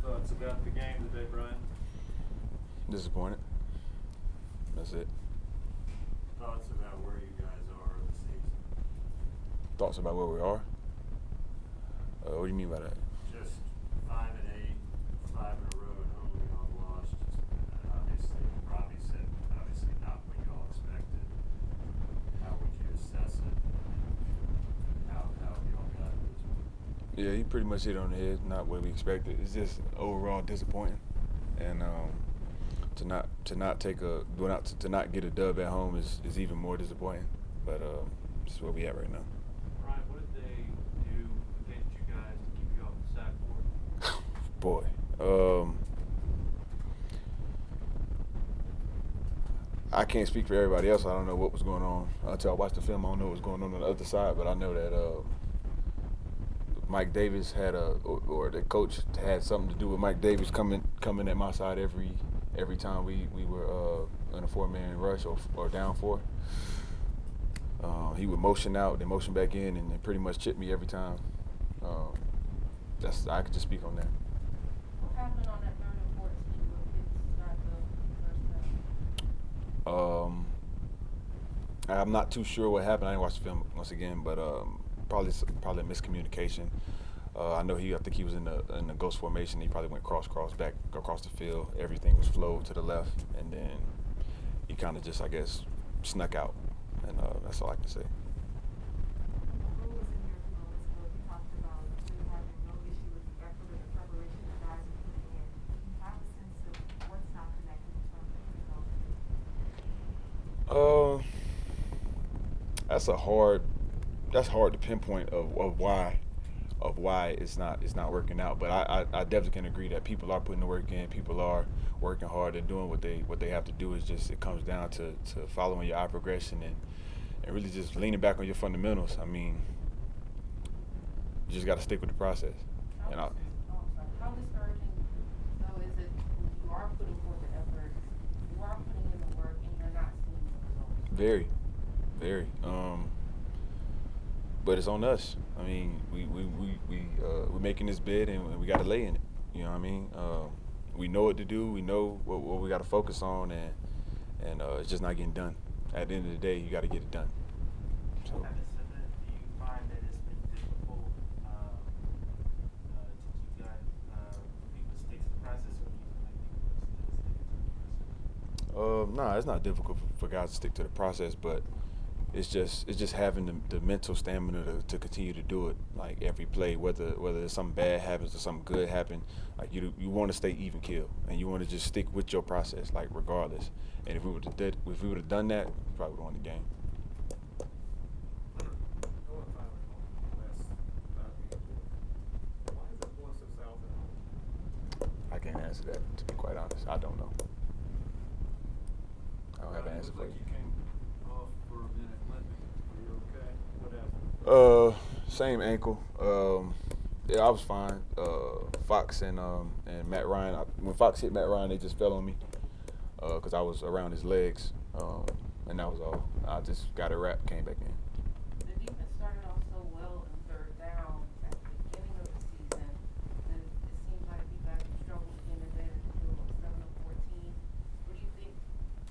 Thoughts about the game today, Brian? Disappointed. That's it. Thoughts about where you guys are in the season? Thoughts about where we are? What do you mean by that? Just 5-8, 5 in a row at home, y'all lost. Obviously, Robbie said, obviously not what y'all expected. How would you assess it? How have y'all got to this point? Yeah, he pretty much hit on the head. Not what we expected. It's just overall disappointing, and to not get a dub at home is even more disappointing. But this is where we at right now. Brian, what did they do against you guys to keep you off the sack board? Boy, I can't speak for everybody else. I don't know what was going on. Until I watched the film, I don't know what was going on the other side. But I know that Mike Davis or the coach had something to do with Mike Davis coming at my side every time we were in a 4-man rush or down 4. He would motion out, then motion back in, and pretty much chip me every time. I could just speak on that. What happened on that 3rd and 14 with hits not the first down? I'm not too sure what happened. I didn't watch the film once again, but probably a miscommunication. I think he was in the ghost formation. He probably went cross back across the field. Everything was flowed to the left, and then he kind of just, I guess, snuck out, and that's all I can say. Who was in your moments where you talked about really having no issue with the effort and the preparation the guys are putting in? Do you have a sense of what's not connecting in terms of results? That's hard to pinpoint of why it's not working out. But I definitely can agree that people are putting the work in. People are working hard and doing what they have to do. It's just it comes down to following your eye progression and really just leaning back on your fundamentals. I mean, you just got to stick with the process. How discouraging though is it when you are putting forth the effort, you are putting in the work, and you're not seeing the results? Very. But it's on us. I mean, we're making this bid and we got to lay in it. You know what I mean? We know what to do. We know what we got to focus on, and it's just not getting done. At the end of the day, you got to get it done. So. Having said that, do you find that it's been difficult to keep guys people to stick to the process, or do you feel like people are still sticking to the process? Nah, it's not difficult for guys to stick to the process, but it's just having the mental stamina to continue to do it, like every play, whether something bad happens or something good happens, like you want to stay even keel, and you want to just stick with your process, like regardless. And if we would have done that, we probably would have won the game. I can't answer that, to be quite honest. I don't know. I don't have an answer for you. You came off for a minute limping. Are you okay? What happened? Same ankle. Yeah, I was fine. Fox and Matt Ryan. When Fox hit Matt Ryan, they just fell on me because I was around his legs, and that was all. I just got a wrap, came back in. The defense started off so well in 3rd down at the beginning of the season, and it seems like you guys have struggled again today to do 7 of 14. What do you think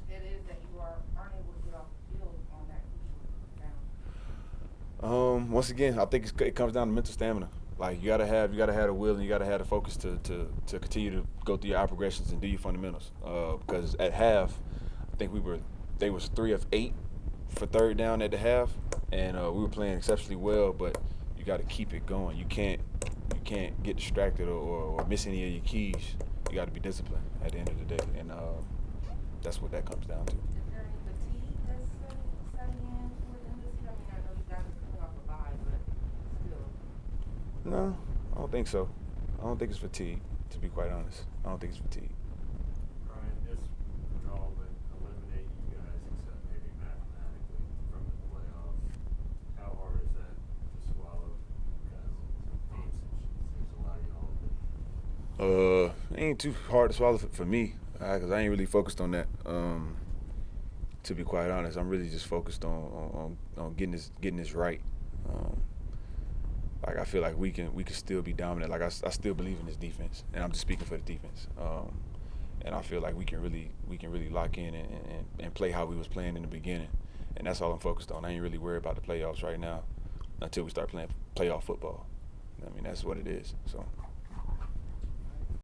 it is that you aren't able to get off the field on that crucial down? Once again, I think it comes down to mental stamina. Like you gotta have the will and you gotta have the focus to continue to go through your eye progressions and do your fundamentals. Because at half, I think they was 3 of 8 for 3rd down at the half, and we were playing exceptionally well. But you got to keep it going. You can't get distracted or miss any of your keys. You got to be disciplined at the end of the day, and that's what that comes down to. Is there any fatigue that's setting in toward the end of the season? I mean, I know you guys are coming off a bye, but still. No, I don't think so. I don't think it's fatigue, to be quite honest. I don't think it's fatigue. Brian, this would all but eliminate you guys, except maybe mathematically, from the playoffs. How hard is that to swallow? Because teams seems a lot of y'all. It ain't too hard to swallow for me, because I ain't really focused on that. To be quite honest, I'm really just focused on getting this right. Like I feel like we can still be dominant. Like I still believe in this defense, and I'm just speaking for the defense. And I feel like we can really lock in and play how we was playing in the beginning, and that's all I'm focused on. I ain't really worried about the playoffs right now until we start playing playoff football. I mean, that's what it is. So.